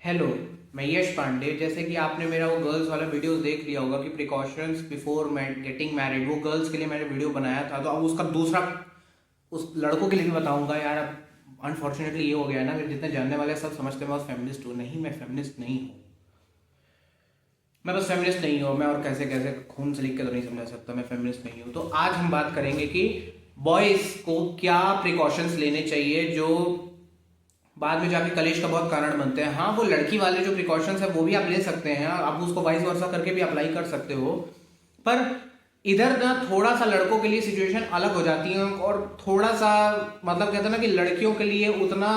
Hello, मैं यश पांडे। जैसे कि आपने मेरा वो गर्ल्स वाला वीडियो देख लिया होगा कि प्रिकॉशंस बिफोर गेटिंग मैरिड, वो गर्ल्स के लिए मैंने वीडियो बनाया था। तो अब उसका दूसरा उस लड़कों के लिए भी बताऊंगा। यार अब अनफॉर्चुनेटली ये हो गया है ना, मेरे जितने जानने वाले सब समझते हैं मैं बस फेमिनिस्ट हूँ। नहीं, मैं फेमिनिस्ट नहीं हूँ। मैं बस फेमिनिस्ट नहीं हूँ। मैं और कैसे कैसे खून से लिख के तो नहीं समझा सकता, मैं फेमिनिस्ट नहीं हूँ। तो आज हम बात करेंगे कि बॉयज़ को क्या प्रिकॉशंस लेने चाहिए जो बाद में जाके कलेश का बहुत कारण बनते हैं। हाँ, वो लड़की वाले जो प्रिकॉशंस है वो भी आप ले सकते हैं, आप उसको वाइस वर्सा करके भी अप्लाई कर सकते हो। पर इधर ना थोड़ा सा लड़कों के लिए सिचुएशन अलग हो जाती है, और थोड़ा सा मतलब कहते हैं ना कि लड़कियों के लिए उतना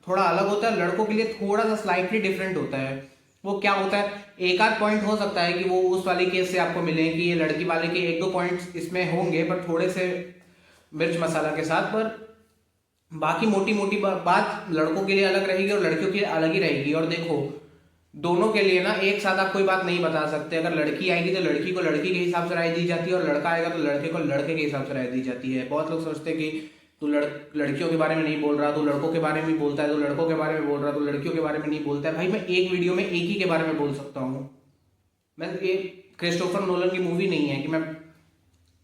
थोड़ा अलग होता है, लड़कों के लिए थोड़ा सा स्लाइटली डिफरेंट होता है। वो क्या होता है, एक आध पॉइंट हो सकता है कि वो उस वाले केस से आपको मिले कि ये लड़की वाले के एक दो पॉइंट्स इसमें होंगे, पर थोड़े से मिर्च मसाला के साथ। पर बाकी मोटी मोटी बात लड़कों के लिए अलग रहेगी और लड़कियों के लिए अलग ही रहेगी। और देखो, दोनों के लिए ना एक साथ आप कोई बात नहीं बता सकते। अगर लड़की आएगी तो लड़की को लड़की के हिसाब से राय दी जाती है, और लड़का आएगा तो लड़के को लड़के के हिसाब से राय दी जाती है। बहुत लोग सोचते हैं कि तू लड़कियों के बारे में नहीं बोल रहा, तू लड़कों के बारे में बोलता है, तू लड़कों के बारे में बोल रहा, तू लड़कियों के बारे में नहीं बोलता है। भाई, मैं एक वीडियो में एक ही के बारे में बोल सकता हूँ। मैं एक क्रिस्टोफर नोलन की मूवी नहीं है कि मैं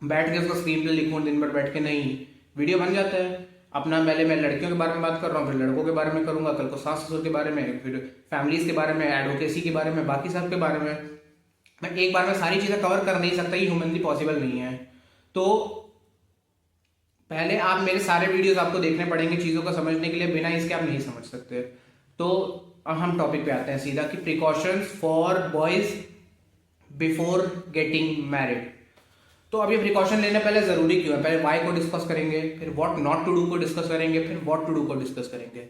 बैठ के उसको स्क्रीन पे लिखूं दिन भर बैठ के। नहीं, वीडियो बन जाता है अपना। पहले मैं लड़कियों के बारे में बात कर रहा हूँ, फिर लड़कों के बारे में करूंगा, कल को सास ससुर के बारे में, फिर फैमिलीज के बारे में, एडवोकेसी के बारे में, बाकी सब के बारे में। मैं एक बार में सारी चीजें कवर कर नहीं सकता, ये ह्यूमनली पॉसिबल नहीं है। तो पहले आप मेरे सारे वीडियोस आपको देखने पड़ेंगे चीजों को समझने के लिए, बिना इसके आप नहीं समझ सकते। तो अब हम टॉपिक पे आते हैं सीधा कि precautions for boys before getting married. तो अब ये प्रिकॉशन लेना पहले जरूरी क्यों है, पहले वाई को डिस्कस करेंगे, फिर व्हाट नॉट टू डू को डिस्कस करेंगे, फिर व्हाट टू डू को डिस्कस करेंगे।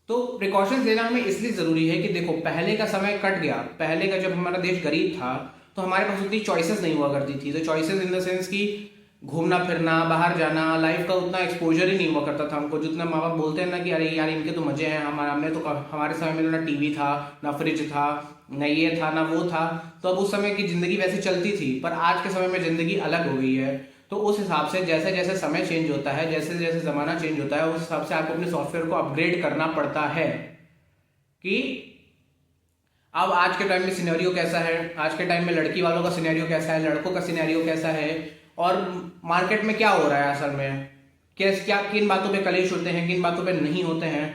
तो प्रिकॉशंस लेना हमें इसलिए जरूरी है कि देखो, पहले का समय कट गया। पहले का जब हमारा देश गरीब था तो हमारे पास उतनी चॉइसेस नहीं हुआ करती थी। तो चॉइसेस इन द सेंस कि घूमना फिरना, बाहर जाना, लाइफ का उतना एक्सपोजर ही नहीं हुआ करता था हमको। जितना माँ बाप बोलते हैं ना कि अरे यार इनके तो मजे हैं, हमने तो हमारे समय में ना टीवी था, ना फ्रिज था, ना ये था, ना वो था। तो अब उस समय की जिंदगी वैसी चलती थी, पर आज के समय में जिंदगी अलग हो गई है। तो उस हिसाब से जैसे जैसे समय चेंज होता है, जैसे जैसे जमाना चेंज होता है, उस हिसाब से आपको अपने सॉफ्टवेयर को अपग्रेड करना पड़ता है कि अब आज के टाइम में सिनेरियो कैसा है, आज के टाइम में लड़की वालों का सिनेरियो कैसा है, लड़कों का सिनेरियो कैसा है, और मार्केट में क्या हो रहा है असल में, क्या किन बातों पे कलेश होते हैं, किन बातों पे नहीं होते हैं,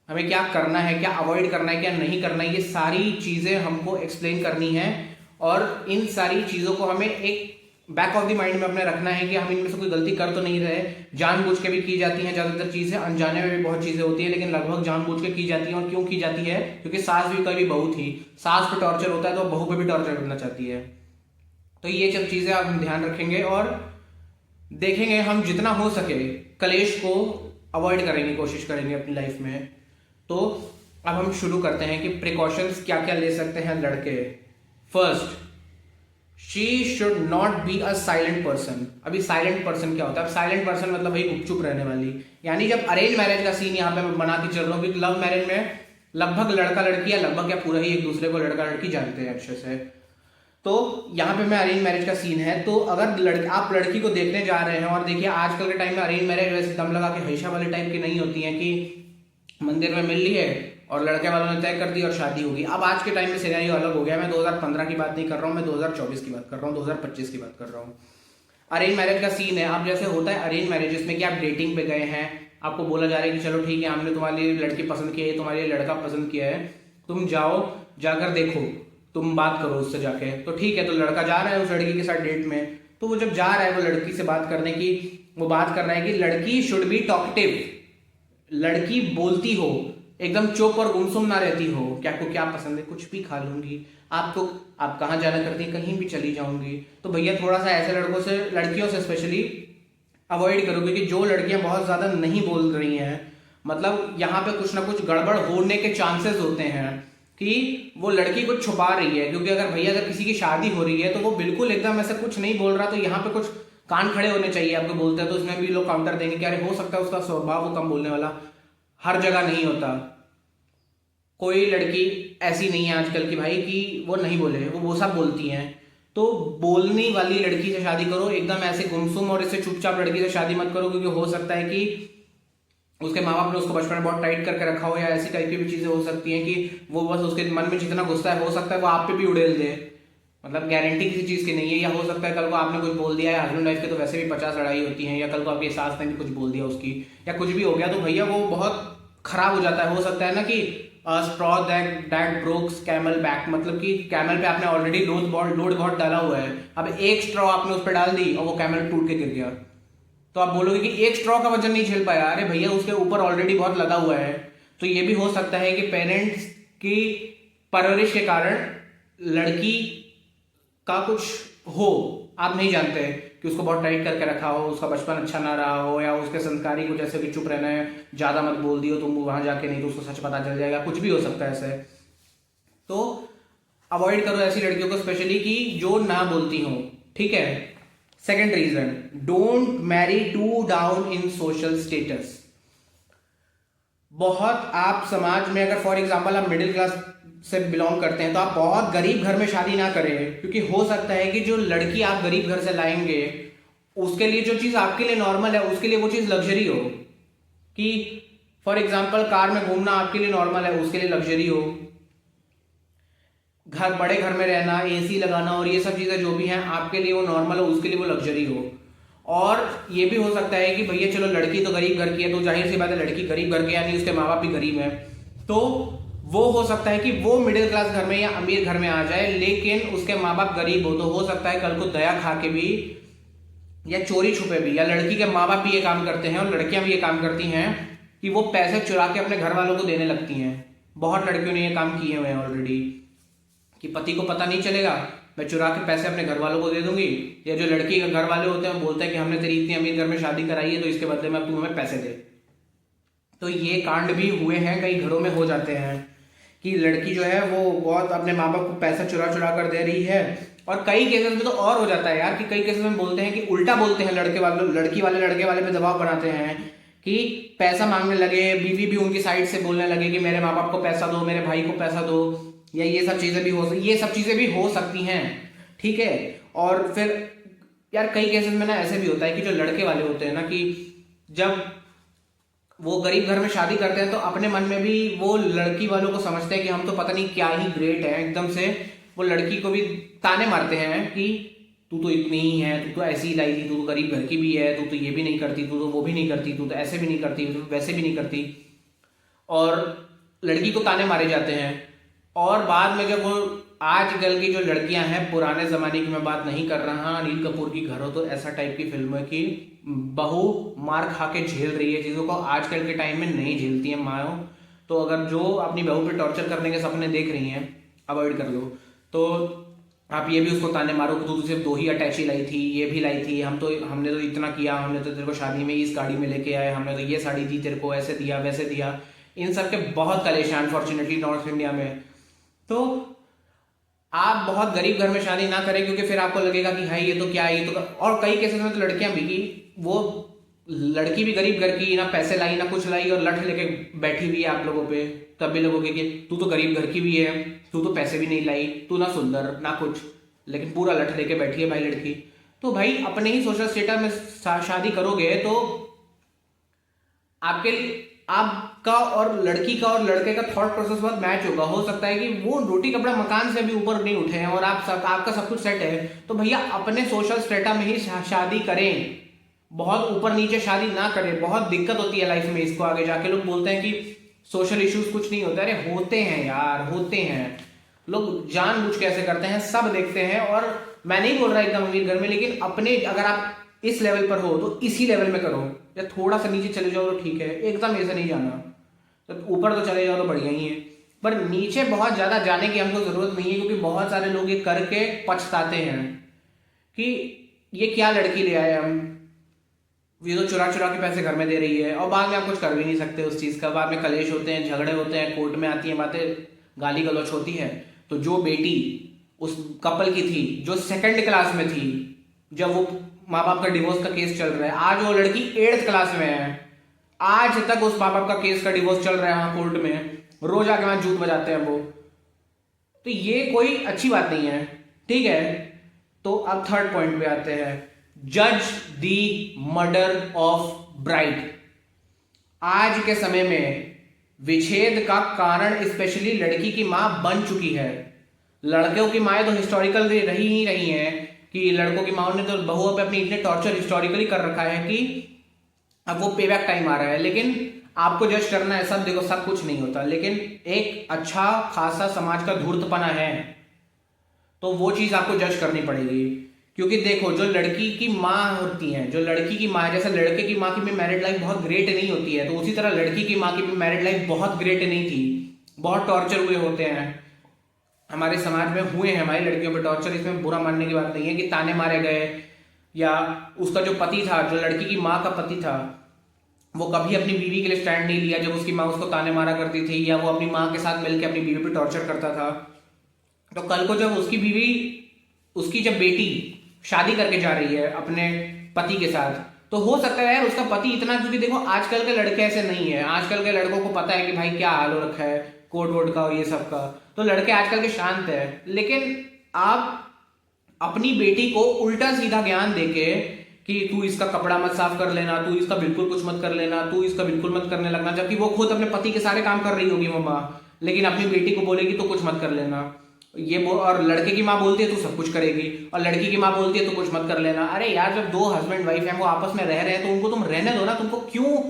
हमें क्या करना है, क्या अवॉइड करना है, क्या नहीं करना है। ये सारी चीजें हमको एक्सप्लेन करनी है, और इन सारी चीजों को हमें एक बैक ऑफ द माइंड में अपने रखना है कि हम इनमें से कोई गलती कर तो नहीं रहे। जानबूझ के भी की जाती हैं ज्यादातर चीजें, अनजाने में भी बहुत चीजें होती है, लेकिन लगभग जानबूझ के की जाती है। और क्यों की जाती है, क्योंकि सास भी कभी बहू थी, सास पे टॉर्चर होता है तो बहू पे भी टॉर्चर करना चाहती है। तो ये सब चीजें आप ध्यान रखेंगे और देखेंगे, हम जितना हो सके कलेश को अवॉइड करने की कोशिश करेंगे अपनी लाइफ में। तो अब हम शुरू करते हैं कि प्रिकॉशंस क्या क्या ले सकते हैं लड़के। First, she should not be a silent person. अभी साइलेंट पर्सन क्या होता है? साइलेंट पर्सन मतलब वही गुपचुप रहने वाली। यानी जब अरेंज मैरिज का सीन यहाँ पे मैं बना के चल रहा हूँ, क्योंकि लव मैरिज में लगभग लड़का लड़की या लगभग या पूरा ही एक दूसरे को लड़का लड़की जानते हैं अच्छे से। तो यहाँ पे मैं अरेंज मैरिज का सीन है, तो अगर आप लड़की को देखने जा रहे हैं, और देखिए आजकल के टाइम में अरेंज मैरिज वैसे दम लगा के हईशा वाले टाइप की नहीं होती है कि मंदिर में मिल ली है और लड़के वालों ने तय कर दी और शादी होगी। अब आज के टाइम में सिनेरियो अलग हो गया। मैं 2015 की बात नहीं कर रहा हूँ, मैं 2024 की बात कर रहा हूँ, 2025 की बात कर रहा हूँ। अरेंज मैरिज का सीन है। अब जैसे होता है अरेंज मैरिज में कि आप डेटिंग पे गए हैं, आपको बोला जा रहा है कि चलो ठीक है, हमने तुम्हारे लिए लड़की पसंद की है, तुम्हारे लिए लड़का पसंद किया है, तुम जाओ, जाकर देखो, तुम बात करो उससे जाके। तो ठीक है, तो लड़का जा रहा है उस लड़की के साथ डेट में। तो वो जब जा रहा है वो लड़की से बात करने की, वो बात कर रहा है कि लड़की शुड बी टॉकटिव, लड़की बोलती हो, एकदम चुप और गुमसुम ना रहती हो कि आपको क्या पसंद है, कुछ भी खा लूंगी, आपको आप कहाँ जाना करती है, कहीं भी चली जाऊंगी। तो भैया थोड़ा सा ऐसे लड़कों से, लड़कियों से स्पेशली अवॉइड करो, क्योंकि जो लड़कियां बहुत ज्यादा नहीं बोल रही हैं, मतलब यहाँ पे कुछ ना कुछ गड़बड़ होने के चांसेस होते हैं कि वो लड़की कुछ छुपा रही है। क्योंकि अगर किसी की शादी हो रही है तो वो बिल्कुल एकदम ऐसा कुछ नहीं बोल रहा, तो यहाँ पे कुछ कान खड़े होने चाहिए आपको बोलते हैं। तो इसमें भी लोग काउंटर देंगे कि अरे हो सकता है उसका स्वभाव वो कम बोलने वाला, हर जगह नहीं होता। कोई लड़की ऐसी नहीं है आजकल की भाई कि वो नहीं बोले, वो सब बोलती हैं। तो बोलने वाली लड़की से शादी करो, एकदम ऐसे गुमसुम और इससे चुपचाप लड़की से शादी मत करो, क्योंकि हो सकता है कि उसके माँ बाप ने उसको बचपन में बहुत टाइट करके रखा हो, या ऐसी टाइप की भी चीजें हो सकती हैं कि वो बस उसके मन में जितना गुस्सा है हो सकता है वो आप पे भी उड़ेल दे, मतलब गारंटी किसी चीज की नहीं है। या हो सकता है कल को आपने कुछ बोल दिया है, हस्बैंड वाइफ के तो वैसे भी 50 लड़ाई होती है, या कल को आपकी सास ने भी कुछ बोल दिया उसकी, या कुछ भी हो गया तो भैया वो बहुत खराब हो जाता है। हो सकता है ना कि स्ट्रॉ दैट ब्रोक्स कैमल बैक, मतलब कि कैमल पे आपने ऑलरेडी लोड बहुत डाला हुआ है, अब एक स्ट्रॉ आपने उस पर डाल दी और वो कैमल टूट के गिर गया, तो आप बोलोगे कि एक स्ट्रॉ का वजन नहीं झेल पाया, अरे भैया उसके ऊपर ऑलरेडी बहुत लगा हुआ है। तो ये भी हो सकता है कि पेरेंट्स की परवरिश के कारण लड़की का कुछ हो, आप नहीं जानते कि उसको बहुत टाइट करके रखा हो, उसका बचपन अच्छा ना रहा हो, या उसके संस्कार ही कुछ ऐसे कि चुप रहना है, ज्यादा मत बोल दियो तुम वहां जाके, नहीं तो उसको सच पता चल जाएगा, कुछ भी हो सकता है ऐसे। तो अवॉइड करो ऐसी लड़कियों को स्पेशली कि जो ना बोलती हो, ठीक है। Second reason, don't marry to down in social status. बहुत आप समाज में अगर फॉर एग्जाम्पल आप मिडिल क्लास से बिलोंग करते हैं तो आप बहुत गरीब घर में शादी ना करें, क्योंकि हो सकता है कि जो लड़की आप गरीब घर से लाएंगे उसके लिए जो चीज आपके लिए नॉर्मल है उसके लिए वो चीज लग्जरी हो। कि फॉर एग्जाम्पल कार में घूमना आपके लिए नॉर्मल है, उसके लिए लग्जरी हो। घर बड़े घर में रहना, एसी लगाना और ये सब चीजें जो भी हैं आपके लिए वो नॉर्मल हो, उसके लिए वो लग्जरी हो। और ये भी हो सकता है कि भैया चलो लड़की तो गरीब घर की है, तो जाहिर सी बात है लड़की गरीब घर की, यानी उसके माँ बाप भी गरीब है, तो वो हो सकता है कि वो मिडिल क्लास घर में या अमीर घर में आ जाए, लेकिन उसके माँ बाप गरीब हो, तो हो सकता है कल को दया खा के भी या चोरी छुपे भी, या लड़की के माँ बाप भी ये काम करते हैं और लड़कियां भी ये काम करती हैं कि वो पैसे चुरा के अपने घर वालों को देने लगती हैं। बहुत लड़कियों ने ये काम किए हुए हैं ऑलरेडी, कि पति को पता नहीं चलेगा, मैं चुरा के पैसे अपने घर वालों को दे दूंगी, या जो लड़की के घर वाले होते हैं बोलते हैं कि हमने तेरी इतनी अमीर घर में शादी कराई है तो इसके बदले में अब तू हमें पैसे दे। तो ये कांड भी हुए हैं, कई घरों में हो जाते हैं कि लड़की जो है वो बहुत अपने माँ बाप को पैसा चुरा चुरा कर दे रही है। और कई केसेस में तो और हो जाता है यार, कि कई केसेस में बोलते हैं कि उल्टा बोलते हैं, लड़की वाले लड़के वाले पे दबाव बनाते हैं कि पैसा मांगने लगे, बीवी भी उनकी साइड से बोलने लगे कि मेरे माँ बाप को पैसा दो, मेरे भाई को पैसा दो, या ये सब चीजें भी हो सकती हैं, ठीक है। और फिर यार कई केसेस में ना ऐसे भी होता है कि जो लड़के वाले होते हैं ना, कि जब वो गरीब घर में शादी करते हैं तो अपने मन में भी वो लड़की वालों को समझते हैं कि हम तो पता नहीं क्या ही ग्रेट है, एकदम से वो लड़की को भी ताने मारते हैं कि तू तो इतनी ही है, तू तो ऐसी ही लाई थी, तू तो गरीब घर की भी है, तू तो ये भी नहीं करती, तू तो वो भी नहीं करती, तू तो ऐसे भी नहीं करती, तू तो वैसे भी नहीं करती, और लड़की को ताने मारे जाते हैं। और बाद में जब वो आजकल की जो लड़कियां हैं, पुराने जमाने की मैं बात नहीं कर रहा, अनिल कपूर की घर हो तो ऐसा टाइप की फिल्म है कि बहू मार खा के झेल रही है चीजों को, आजकल के टाइम में नहीं झेलती है माओ। तो अगर जो अपनी बहू पे टॉर्चर करने के सपने देख रही हैं, अवॉइड कर लो। तो आप ये भी उसको ताने मारो कि तू सिर्फ 2 ही अटैची लाई थी, ये भी लाई थी, हमने तो इतना किया, हमने तो तेरे को शादी में इस गाड़ी में लेके आए, हमने तो ये साड़ी दी तेरे को, ऐसे दिया वैसे दिया। इन सब के बहुत कलेश हैं अनफॉर्चुनेटली नॉर्थ इंडिया में। तो आप बहुत गरीब घर में शादी ना करें, क्योंकि फिर आपको लगेगा कि हाई ये तो क्या है, ये तो। और कई केसेस में तो लड़कियां भी, कि वो लड़की भी गरीब घर की, ना पैसे लाई ना कुछ लाई, और लठ लेके बैठी हुई है आप लोगों पे, तब भी लोगों के कि तू तो गरीब घर की भी है, तू तो पैसे भी नहीं लाई, तू ना सुंदर ना कुछ, लेकिन पूरा लठ लेके बैठी है भाई लड़की। तो भाई अपने ही सोशल स्टेटस में शादी करोगे तो आपके आपका और लड़की का और लड़के का थॉट प्रोसेस बहुत मैच होगा। हो सकता है कि वो रोटी कपड़ा मकान से भी ऊपर नहीं उठे हैं और आपका सब कुछ सेट है, तो भैया अपने सोशल स्टेटा में ही शादी करें, बहुत ऊपर नीचे शादी ना करें। बहुत दिक्कत होती है लाइफ में इसको आगे जाके। लोग बोलते हैं कि सोशल इश्यूज कुछ नहीं होते, अरे होते हैं यार, होते हैं। लोग जानबूझ के ऐसे करते हैं, सब देखते हैं। और मैं नहीं बोल रहा एकदम अमीर घर में, लेकिन अपने अगर आप इस लेवल पर हो तो इसी लेवल में करो, या थोड़ा सा नीचे चले जाओ तो ठीक है, एकदम ऐसे नहीं जाना। तो ऊपर तो चले जाओ तो बढ़िया ही है, पर नीचे बहुत ज्यादा जाने की हमको जरूरत नहीं है, क्योंकि बहुत सारे लोग ये करके पछताते हैं कि ये क्या लड़की ले आए हम, ये तो चुरा चुरा के पैसे घर में दे रही है, और बाद में आप कुछ कर भी नहीं सकते उस चीज का। बाद में कलेश होते हैं, झगड़े होते हैं, कोर्ट में आती हैं बातें, गाली गलौच होती है। तो जो बेटी उस कपल की थी, जो 2nd क्लास में थी जब वो माँ बाप का डिवोर्स का केस चल रहा है, आज वो लड़की 8th क्लास में है, आज तक उस माँ बाप का केस का डिवोर्स चल रहा है वहां कोर्ट में, रोज आके वहां जूत बजाते हैं वो। तो ये कोई अच्छी बात नहीं है, ठीक है। तो अब थर्ड पॉइंट पे आते हैं, जज द मर्डर ऑफ ब्राइड। आज के समय में विच्छेद का कारण स्पेशली लड़की की मां बन चुकी है। लड़कों की माएँ तो हिस्टोरिकल रही ही रही हैं कि लड़कों की माओ ने तो बहुओं पे अपनी इतने टॉर्चर हिस्टोरिकली कर रखा है कि अब वो पेबैक टाइम आ रहा है। लेकिन आपको जज करना है, सब देखो सब कुछ नहीं होता, लेकिन एक अच्छा खासा समाज का धूर्तपना है तो वो चीज आपको जज करनी पड़ेगी। क्योंकि देखो जो लड़की की माँ होती है, जो लड़की की माँ, जैसे लड़के की माँ की भी मैरिड लाइफ बहुत ग्रेट नहीं होती है, तो उसी तरह लड़की की माँ की भी मैरिड लाइफ बहुत ग्रेट नहीं थी। बहुत टॉर्चर हुए होते हैं हमारे समाज में, हुए हैं हमारी लड़कियों पे टॉर्चर। इसमें बुरा मानने की बात नहीं है कि ताने मारे गए, या उसका जो पति था, जो लड़की की माँ का पति था, वो कभी अपनी बीवी के लिए स्टैंड नहीं लिया जब उसकी माँ उसको ताने मारा करती थी, या वो अपनी माँ के साथ मिलकर अपनी बीवी पे टॉर्चर करता था। तो कल को जब उसकी बीवी, उसकी जब बेटी शादी करके जा रही है अपने पति के साथ, तो हो सकता है यार उसका पति इतना, क्योंकि देखो आजकल के लड़के ऐसे नहीं है, आजकल के लड़कों को पता है कि भाई क्या हाल हो रखा है कोर्ट वोट का और ये सब का, तो लड़के आजकल के शांत है। लेकिन आप अपनी बेटी को उल्टा सीधा ज्ञान देके कि तू इसका कपड़ा मत साफ कर लेना, तू इसका बिल्कुल कुछ मत कर लेना, तू इसका बिल्कुल मत करने लगना, जबकि वो खुद अपने पति के सारे काम कर रही होगी वो माँ, लेकिन अपनी बेटी को बोलेगी तो कुछ मत कर लेना ये और लड़के की माँ बोलती है तो सब कुछ करेगी, और लड़की की माँ बोलती है तो कुछ मत कर लेना। अरे यार जब दो हस्बैंड वाइफ हैं वो आपस में रह रहे हैं तो उनको तुम रहने दो ना। तुमको क्यों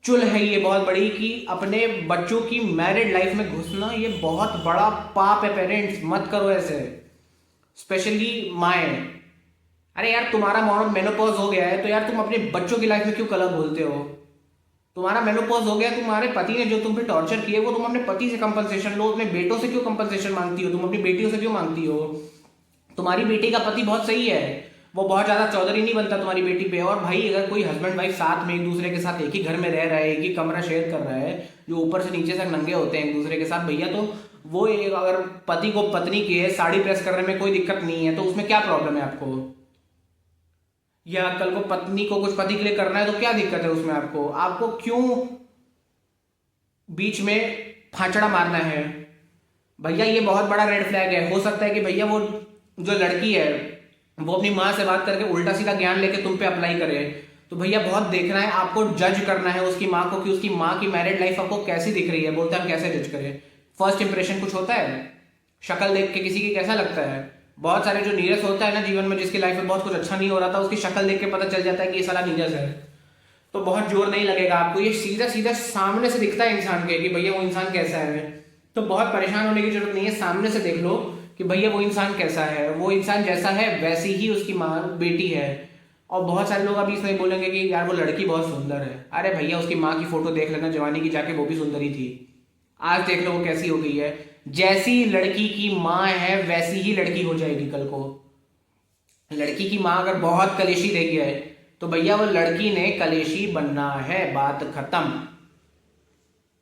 चुल है ये बहुत बड़ी कि अपने बच्चों की मैरिड लाइफ में घुसना, ये बहुत बड़ा पाप है। पेरेंट्स मत करो ऐसे, स्पेशली माएँ। अरे यार तुम्हारा मेनोपॉज हो गया है तो यार तुम अपने बच्चों की लाइफ में क्यों कलह बोलते हो? तुम्हारा मेनोपॉज हो गया, तुम्हारे पति ने जो तुम पे टॉर्चर किए वो तुम अपने पति से कंपनसेशन लो, अपने बेटों से क्यों कंपनसेशन मांगती हो? तुम अपनी बेटियों से क्यों मांगती हो? तुम्हारी बेटी का पति बहुत सही है, वो बहुत ज्यादा चौधरी नहीं बनता तुम्हारी बेटी पे। और भाई अगर कोई हस्बैंड वाइफ साथ में एक दूसरे के साथ एक ही घर में रह रहा है, एक ही कमरा शेयर कर रहा है, जो ऊपर से नीचे तक नंगे होते हैं एक दूसरे के साथ भैया, तो वो अगर पति को पत्नी की साड़ी प्रेस करने में कोई दिक्कत नहीं है तो उसमें क्या प्रॉब्लम है आपको? या कल को पत्नी को कुछ पति के लिए करना है तो क्या दिक्कत है उसमें आपको? आपको क्यों बीच में फांचड़ा मारना है? भैया ये बहुत बड़ा रेड फ्लैग है। हो सकता है कि भैया वो जो लड़की है वो अपनी माँ से बात करके उल्टा सीधा ज्ञान लेके तुम पे अप्लाई करे, तो भैया बहुत देखना है, आपको जज करना है उसकी माँ को कि उसकी माँ की मैरिड लाइफ आपको कैसी दिख रही है। बोलते हैं हम कैसे जज करें? फर्स्ट इंप्रेशन कुछ होता है, शक्ल देख के किसी की कैसा लगता है? बहुत सारे जो नीरस होता है ना जीवन में, जिसकी लाइफ में बहुत कुछ अच्छा नहीं हो रहा था, उसकी शक्ल देख के पता चल जाता है कि ये साला नीरस है। तो बहुत जोर नहीं लगेगा आपको, ये सीधा सीधा सामने से दिखता है इंसान के कि भैया वो इंसान कैसा है। तो बहुत परेशान होने की जरूरत नहीं है, सामने से देख लो कि भैया वो इंसान कैसा है। वो इंसान जैसा है वैसी ही उसकी माँ बेटी है। और बहुत सारे लोग अभी इसमें बोलेंगे कि यार वो लड़की बहुत सुंदर है। अरे भैया उसकी माँ की फोटो देख लेना जवानी की जाके, वो भी सुंदर ही थी। आज देख लो वो कैसी हो गई है। जैसी लड़की की माँ है वैसी ही लड़की हो जाएगी कल को। लड़की की माँ अगर बहुत कलेशी रही है तो भैया वो लड़की ने कलेशी बनना है, बात खत्म।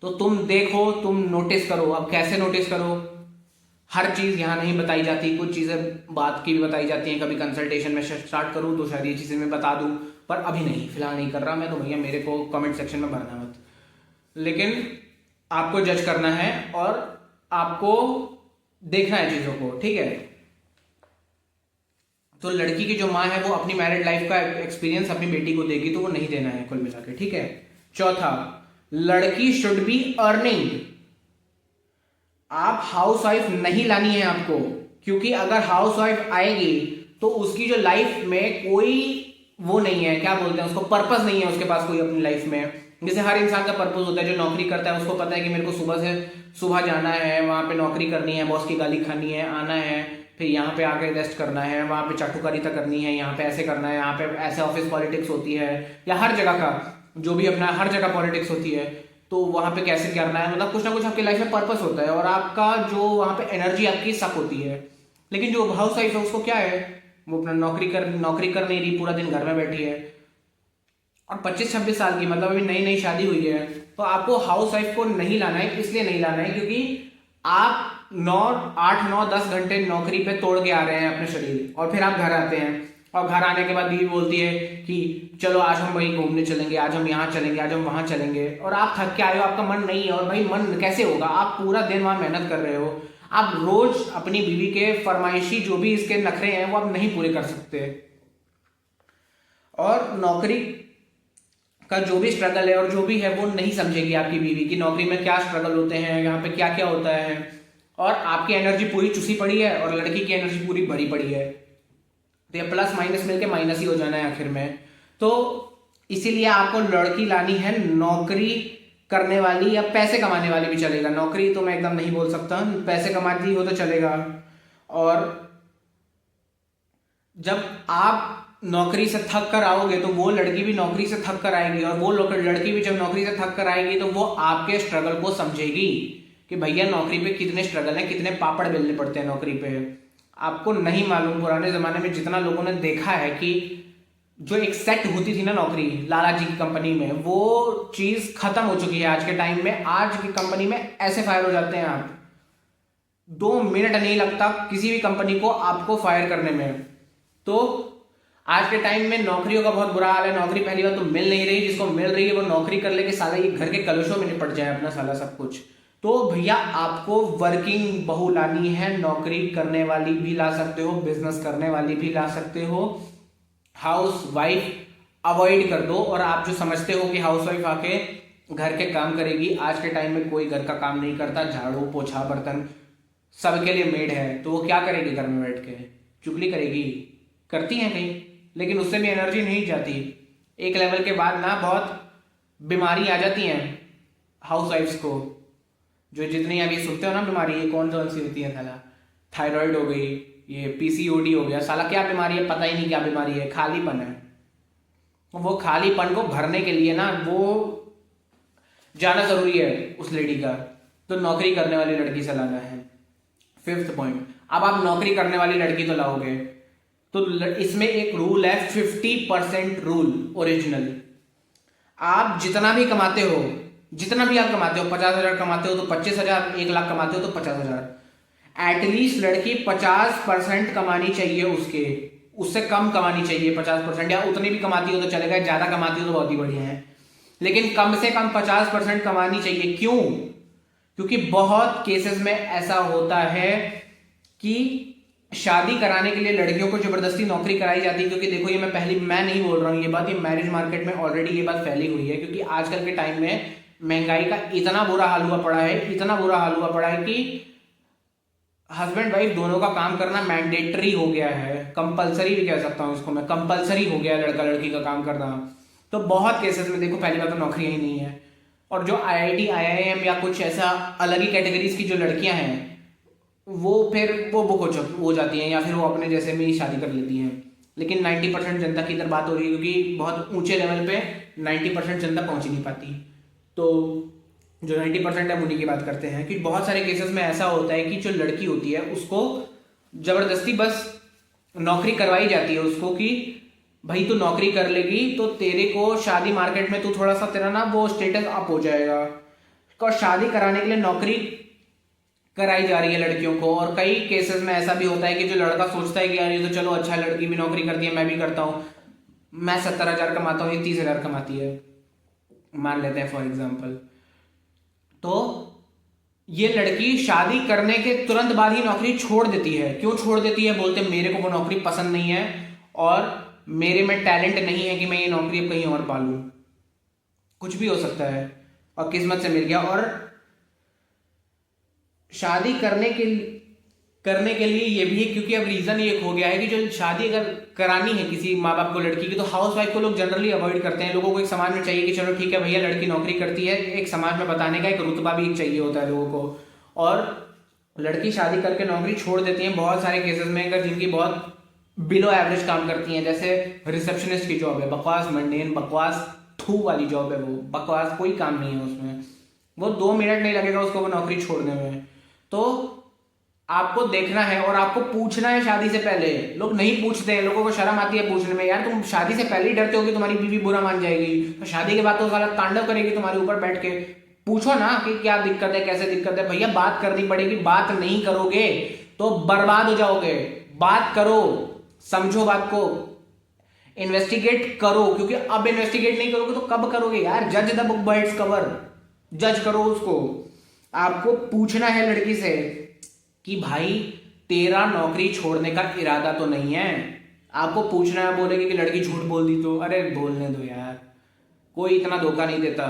तो तुम देखो, तुम नोटिस करो। अब कैसे नोटिस करो? हर चीज यहां नहीं बताई जाती, कुछ चीजें बात की भी बताई जाती हैं। कभी कंसल्टेशन में स्टार्ट करूं तो शायद ये चीजें मैं बता दूं, पर अभी नहीं, फिलहाल नहीं कर रहा मैं। तो भैया मेरे को कमेंट सेक्शन में भरना मत। लेकिन आपको जज करना है और आपको देखना है चीजों को, ठीक है? तो लड़की की जो माँ है वो अपनी मैरिड लाइफ का एक्सपीरियंस अपनी बेटी को देगी, तो वो नहीं देना है कुल मिला के, ठीक है? चौथा, लड़की शुड बी अर्निंग। आप हाउस वाइफ नहीं लानी है आपको, क्योंकि अगर हाउस वाइफ आएगी तो उसकी जो लाइफ में कोई वो नहीं है, क्या बोलते हैं उसको, पर्पस नहीं है उसके पास कोई अपनी लाइफ में। जैसे हर इंसान का पर्पस होता है। जो नौकरी करता है उसको पता है कि मेरे को सुबह जाना है, वहां पे नौकरी करनी है, बॉस की गाली खानी है, आना है, फिर यहाँ पे आके रेस्ट करना है, वहां पे चाटुकारिता करनी है, यहाँ पे ऐसे करना है, यहाँ पे ऐसे ऑफिस पॉलिटिक्स होती है, या हर जगह का जो भी अपना हर जगह पॉलिटिक्स होती है, तो वहां पे कैसे करना है। मतलब कुछ ना कुछ आपकी लाइफ में पर्पस होता है और आपका जो वहां पे एनर्जी आपकी सक होती है। लेकिन जो हाउस वाइफ है उसको क्या है, वो अपना नौकरी कर नहीं रही, पूरा दिन घर में बैठी है। और 25-26 साल की, मतलब अभी नई नई शादी हुई है, तो आपको हाउस वाइफ को नहीं लाना है। इसलिए नहीं लाना है क्योंकि आप 8-9-10 घंटे नौकरी पे तोड़ के आ रहे हैं अपने शरीर, और फिर आप घर आते हैं, और घर आने के बाद बीवी बोलती है कि चलो आज हम वहीं घूमने चलेंगे, आज हम यहाँ चलेंगे, आज हम वहां चलेंगे, और आप थक के आए हो, आपका मन नहीं है। और भाई मन कैसे होगा? आप पूरा दिन वहां मेहनत कर रहे हो, आप रोज अपनी बीवी के फरमाइशी जो भी इसके नखरे हैं वो आप नहीं पूरे कर सकते। और नौकरी का जो भी स्ट्रगल है और जो भी है वो नहीं समझेगी आपकी बीवी की नौकरी में क्या स्ट्रगल होते हैं, यहाँ पे क्या क्या होता है। और आपकी एनर्जी पूरी चुसी पड़ी है और लड़की की एनर्जी पूरी भरी पड़ी है, तो ये प्लस माइनस मिलके माइनस ही हो जाना है आखिर में। तो इसीलिए आपको लड़की लानी है नौकरी करने वाली या पैसे कमाने वाली भी चलेगा, नौकरी तो मैं एकदम नहीं बोल सकता, पैसे कमाती हो तो चलेगा। और जब आप नौकरी से थक कर आओगे तो वो लड़की भी नौकरी से थक कर आएगी, और वो लड़की भी जब नौकरी से थक कर आएगी तो वो आपके स्ट्रगल को समझेगी कि भैया नौकरी पे कितने स्ट्रगल हैं, कितने पापड़ बेलने पड़ते हैं नौकरी पे। आपको नहीं मालूम, पुराने जमाने में जितना लोगों ने देखा है कि जो एक सेट होती थी ना नौकरी लाला जी की कंपनी में, वो चीज खत्म हो चुकी है आज के टाइम में। आज की कंपनी में ऐसे फायर हो जाते हैं आप, 2 मिनट नहीं लगता किसी भी कंपनी को आपको फायर करने में। तो आज के टाइम में नौकरियों का बहुत बुरा हाल है। नौकरी पहली बात तो मिल नहीं रही, जिसको मिल रही है वो नौकरी कर ले के साला ये घर के कलशों में निपट जाए अपना साला सब कुछ। तो भैया आपको वर्किंग बहू लानी है, नौकरी करने वाली भी ला सकते हो, बिजनेस करने वाली भी ला सकते हो, हाउस वाइफ अवॉइड कर दो। और आप जो समझते हो कि हाउस वाइफ आके घर के काम करेगी, आज के टाइम में कोई घर का काम नहीं करता, झाड़ू पोछा बर्तन सबके लिए मेड है, तो वो क्या करेगी घर में बैठ के, चुगली करेगी, करती हैं कहीं, लेकिन उससे भी एनर्जी नहीं जाती। एक लेवल के बाद ना बहुत बीमारी आ जाती हैं हाउस वाइफ्स को, जो जितनी अभी सुनते हो ना बीमारी, ये कौन कौन सी होती है साला, थायराइड हो गई, ये पीसीओडी हो गया, साला क्या बीमारी है पता ही नहीं क्या बीमारी है, खालीपन है। वो खालीपन को भरने के लिए ना वो जाना जरूरी है उस लेडी का, तो नौकरी करने वाली लड़की से लाना है। 5th पॉइंट, अब आप नौकरी करने वाली लड़की तो लाओगे तो इसमें एक रूल है, 50% रूल ओरिजिनल। आप जितना भी कमाते हो, जितना भी आप कमाते हो, 50,000 कमाते हो तो 25,000, 1 लाख कमाते हो तो 50,000, एटलीस्ट लड़की 50% कमानी चाहिए उसके, उससे कम कमानी चाहिए 50%, या उतनी भी कमाती हो तो चलेगा, ज्यादा कमाती हो तो बहुत ही बढ़िया है, लेकिन कम से कम 50% कमानी चाहिए। क्यों? क्योंकि बहुत केसेस में ऐसा होता है कि शादी कराने के लिए लड़कियों को जबरदस्ती नौकरी कराई जाती है। क्योंकि देखो ये मैं नहीं बोल रहा हूँ ये बात, ये मैरिज मार्केट में ऑलरेडी ये बात फैली हुई है। क्योंकि आजकल के टाइम में महंगाई का इतना बुरा हाल हुआ पड़ा है, इतना बुरा हाल हुआ पड़ा है कि हस्बैंड वाइफ दोनों का काम करना मैंडेटरी हो गया है, कंपलसरी भी कह सकता हूँ इसको मैं, कंपलसरी हो गया है लड़का लड़की का काम करना। तो बहुत केसेस में देखो पहली बात तो नौकरियां ही नहीं है, और जो आईआईटी आईआईएम या कुछ ऐसा अलग ही कैटेगरीज की जो लड़कियां हैं वो फिर वो बुक हो जाती हैं, या फिर वो अपने जैसे में ही शादी कर लेती हैं। लेकिन 90% जनता की इधर बात हो रही है, क्योंकि बहुत ऊंचे लेवल पे 90% जनता पहुंच ही नहीं पाती। तो जो 90% है उन्हीं की बात करते हैं कि बहुत सारे केसेस में ऐसा होता है कि जो लड़की होती है उसको जबरदस्ती बस नौकरी करवाई जाती है उसको, कि भाई तू नौकरी कर लेगी तो तेरे को शादी मार्केट में तू थोड़ा सा तेरा ना वो स्टेटस अप हो जाएगा। और शादी कराने के लिए नौकरी कराई जा रही है लड़कियों को। और कई केसेस में ऐसा भी होता है कि जो लड़का सोचता है कि यार ये तो चलो अच्छा लड़की भी नौकरी करती है, मैं भी करता हूँ, मैं 70,000 कमाता हूँ, ये 30,000 कमाती है, मान लेते हैं फॉर एग्जाम्पल। तो ये लड़की शादी करने के तुरंत बाद ही नौकरी छोड़ देती है। क्यों छोड़ देती है? बोलते मेरे को वो नौकरी पसंद नहीं है और मेरे में टैलेंट नहीं है कि मैं ये नौकरी अब कहीं और पालूं। कुछ भी हो सकता है और किस्मत से मिल गया। और शादी करने के लिए ये भी है क्योंकि अब रीजन ये हो गया है कि जो शादी अगर करानी है किसी माँ बाप को लड़की की, तो हाउस वाइफ को लोग जनरली अवॉइड करते हैं। लोगों को एक समाज में चाहिए कि चलो ठीक है भैया लड़की नौकरी करती है, एक समाज में बताने का एक रुतबा भी एक चाहिए होता है लोगों को। और लड़की शादी करके नौकरी छोड़ देती है बहुत सारे केसेस में, अगर जिनकी बहुत बिलो एवरेज काम करती हैं, जैसे रिसेप्शनिस्ट की जॉब है, बकवास मंडेन बकवास थू वाली जॉब है, वो बकवास, कोई काम नहीं है उसमें, वो 2 मिनट नहीं लगेगा उसको वो नौकरी छोड़ने में। तो आपको देखना है और आपको पूछना है शादी से पहले। लोग नहीं पूछते हैं, लोगों को शर्म आती है पूछने में। यार तुम शादी से पहले ही डरते हो कि तुम्हारी बीवी बुरा मान जाएगी, तो शादी के बाद तो साला तांडव करेगी तुम्हारे ऊपर बैठ के। पूछो ना कि क्या दिक्कत है, कैसे दिक्कत है। भैया बात करनी पड़ेगी, बात नहीं करोगे तो बर्बाद हो जाओगे। बात करो, समझो बात को, इन्वेस्टिगेट करो, क्योंकि अब इन्वेस्टिगेट नहीं करोगे तो कब करोगे यार। जज the book by its cover, जज करो उसको। आपको पूछना है लड़की से कि भाई तेरा नौकरी छोड़ने का इरादा तो नहीं है। आपको पूछना है, बोलेगी कि लड़की झूठ बोल दी तो अरे बोलने दो यार, कोई इतना धोखा नहीं देता।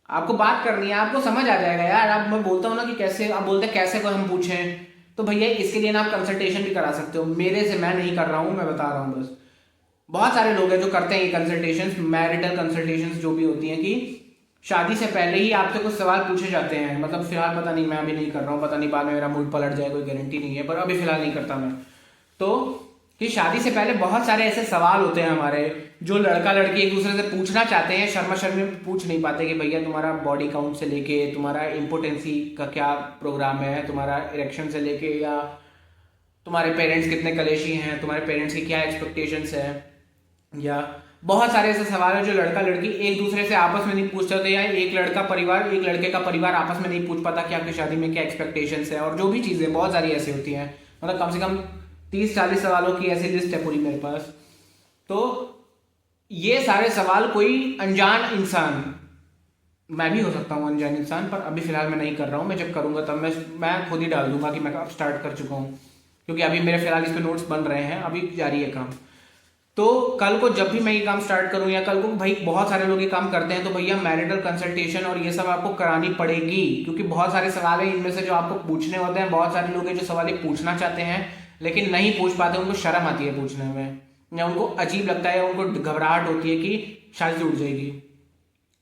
आपको बात करनी है, आपको समझ आ जाएगा यार। आप, मैं बोलता हूँ ना कि कैसे, आप बोलते हैं कैसे को हम पूछें, तो भैया इसके लिए ना आप कंसल्टेशन भी करा सकते हो मेरे से। मैं नहीं कर रहा हूँ, मैं बता रहा हूँ बस। बहुत सारे लोग हैं जो करते हैं ये कंसल्टेशंस, मैरिटल कंसल्टेशंस जो भी होती हैं, कि शादी से पहले ही आपसे कुछ सवाल पूछे जाते हैं। मतलब फिलहाल पता नहीं, मैं अभी नहीं कर रहा हूँ, पता नहीं बाद में मेरा मूड पलट जाए, कोई गारंटी नहीं है, पर अभी फिलहाल नहीं करता मैं। तो कि शादी से पहले बहुत सारे ऐसे सवाल होते हैं हमारे, जो लड़का लड़की एक दूसरे से पूछना चाहते हैं, शर्मा शर्मी में पूछ नहीं पाते, कि भैया तुम्हारा बॉडी काउंट से लेके, तुम्हारा इम्पोर्टेंसी का क्या प्रोग्राम है, तुम्हारा इरेक्शन से लेके, या तुम्हारे पेरेंट्स कितने कलेशी हैं, तुम्हारे पेरेंट्स की क्या एक्सपेक्टेशंस है, या बहुत सारे ऐसे सवाल है जो लड़का लड़की एक दूसरे से आपस में नहीं पूछ सकते, या एक लड़का परिवार, एक लड़के का परिवार आपस में नहीं पूछ पाता कि आपकी शादी में क्या एक्सपेक्टेशंस है, और जो भी चीज़ें बहुत सारी ऐसी होती हैं। मतलब कम से कम 30-40 सवालों की ऐसी लिस्ट है पूरी मेरे पास। तो ये सारे सवाल कोई अनजान इंसान, मैं भी हो सकता हूँ अनजान इंसान, पर अभी फिलहाल मैं नहीं कर रहा हूँ। मैं जब करूँगा तब मैं खुद ही डाल दूंगा कि मैं अब स्टार्ट कर चुका हूँ, क्योंकि अभी मेरे फिलहाल इस पे नोट्स बन रहे हैं, अभी जारी है काम। तो कल को जब भी मैं ये काम स्टार्ट करूँ, या कल को भाई बहुत सारे लोग ये काम करते हैं, तो भैया मैरिटल कंसल्टेशन और ये सब आपको करानी पड़ेगी, क्योंकि बहुत सारे सवाल हैं इनमें से जो आपको पूछने होते हैं। बहुत सारे लोग हैं जो सवाल पूछना चाहते हैं लेकिन नहीं पूछ पाते, उनको शर्म आती है पूछने में, या उनको अजीब लगता है, या उनको घबराहट होती है कि शादी टूट जाएगी।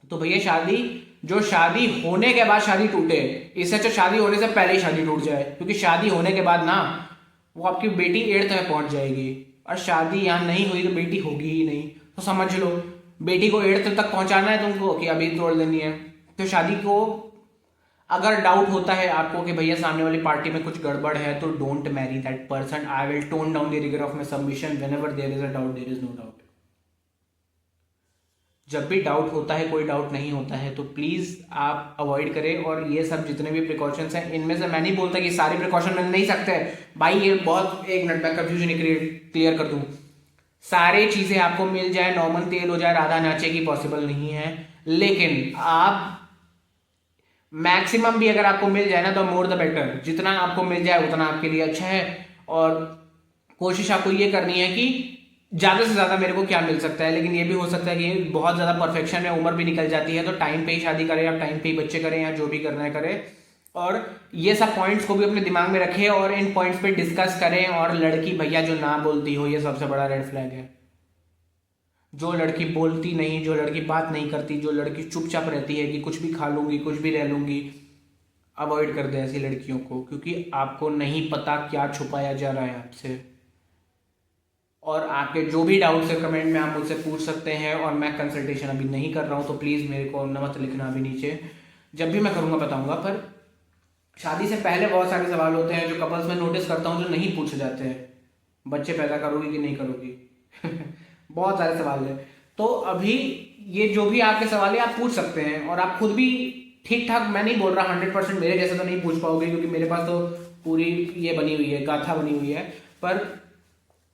तो भैया शादी, जो शादी होने के बाद शादी टूटे, इससे अच्छा शादी होने से पहले ही शादी टूट जाए, क्योंकि शादी होने के बाद ना वो आपकी बेटी 8th में पहुंच जाएगी, और शादी यहाँ नहीं हुई तो बेटी होगी ही नहीं। तो समझ लो, बेटी को 8th तक पहुंचाना है तुमको, कि अभी तोड़ देनी है। तो शादी को अगर डाउट होता है आपको कि भैया सामने वाली पार्टी में कुछ गड़बड़ है, तो don't marry that person. I will tone down the rigour of my submission whenever there is a doubt, there is no doubt. जब भी डाउट होता है, कोई डाउट नहीं होता है, तो प्लीज आप अवॉइड करें। और ये सब जितने भी प्रिकॉशंस हैं, इनमें से मैं नहीं बोलता कि सारी प्रिकॉशन मैंने नहीं सकते भाई, ये बहुत, एक मिनट में कंफ्यूजन क्लियर कर दूं। सारे चीजें आपको मिल जाए, नॉर्मल तेल हो जाए, राधा नाचे की पॉसिबल नहीं है, लेकिन आप मैक्सिमम भी अगर आपको मिल जाए ना, तो मोर द बेटर। जितना आपको मिल जाए उतना आपके लिए अच्छा है, और कोशिश आपको ये करनी है कि ज़्यादा से ज़्यादा मेरे को क्या मिल सकता है। लेकिन ये भी हो सकता है कि बहुत ज़्यादा परफेक्शन में उम्र भी निकल जाती है, तो टाइम पे ही शादी करें, या टाइम पे ही बच्चे करें, या जो भी करना है करें। और ये सब पॉइंट्स को भी अपने दिमाग में रखें, और इन पॉइंट्स पे डिस्कस करें। और लड़की भैया जो ना बोलती हो, ये सबसे बड़ा रेड फ्लैग है। जो लड़की बोलती नहीं, जो लड़की बात नहीं करती, जो लड़की चुपचाप रहती है कि कुछ भी खा लूंगी, कुछ भी रह लूंगी, अवॉइड कर दे ऐसी लड़कियों को, क्योंकि आपको नहीं पता क्या छुपाया जा रहा है आपसे। और आपके जो भी डाउट्स है कमेंट में आप मुझसे पूछ सकते हैं, और मैं कंसल्टेशन अभी नहीं कर रहा हूँ, तो प्लीज़ मेरे को मत लिखना अभी नीचे, जब भी मैं करूँगा बताऊँगा। पर शादी से पहले बहुत सारे सवाल होते हैं जो कपल्स में नोटिस करता हूँ, जो नहीं पूछे जाते हैं। बच्चे पैदा करोगी कि नहीं करोगी बहुत सारे सवाल है। तो अभी ये जो भी आपके सवाल है आप पूछ सकते हैं, और आप खुद भी ठीक ठाक, मैं नहीं बोल रहा 100% मेरे जैसे तो नहीं पूछ पाओगे, क्योंकि मेरे पास तो पूरी ये बनी हुई है, गाथा बनी हुई है। पर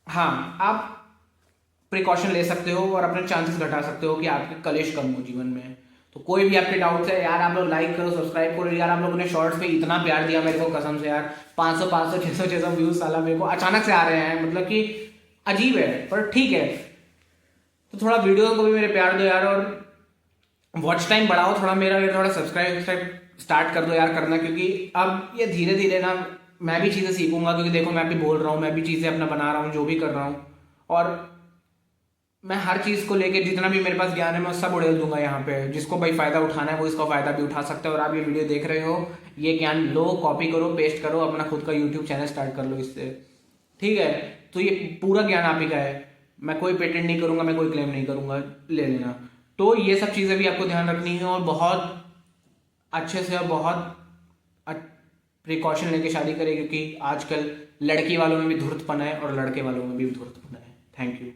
हाँ, आप प्रिकॉशन ले सकते हो और अपने चांसेस घटा सकते हो कि आपके कलेश कम हो जीवन में। तो कोई भी आपके डाउट्स है यार, आप लोग लाइक करो, सब्सक्राइब करो यार। आप लोगों ने शॉर्ट्स पे इतना प्यार दिया मेरे को, कसम से यार। 500 600 व्यूज साला मेरे को अचानक से आ रहे हैं, मतलब कि अजीब है, पर ठीक है। तो थोड़ा वीडियो को भी मेरे प्यार दो यार, और वॉच टाइम बढ़ाओ थोड़ा मेरा, थोड़ा सब्सक्राइब स्टार्ट कर दो यार करना, क्योंकि अब ये धीरे धीरे ना मैं भी चीज़ें सीखूंगा। क्योंकि देखो, मैं भी बोल रहा हूँ, मैं भी चीज़ें अपना बना रहा हूँ, जो भी कर रहा हूँ, और मैं हर चीज़ को लेके जितना भी मेरे पास ज्ञान है मैं सब उड़ेल दूंगा यहाँ पे। जिसको भाई फ़ायदा उठाना है वो इसका फ़ायदा भी उठा सकते हो। और आप ये वीडियो देख रहे हो, ये ज्ञान लो, कॉपी करो, पेस्ट करो, अपना खुद का यूट्यूब चैनल स्टार्ट कर लो इससे, ठीक है। तो ये पूरा ज्ञान आप ही का है, मैं कोई पेटेंट नहीं करूँगा, मैं कोई क्लेम नहीं करूँगा, ले लेना। तो ये सब चीज़ें भी आपको ध्यान रखनी है, और बहुत अच्छे से और बहुत प्रिकॉशन लेके शादी करें, क्योंकि आजकल लड़की वालों में भी धूर्तपन है और लड़के वालों में भी धूर्तपन है। Thank you.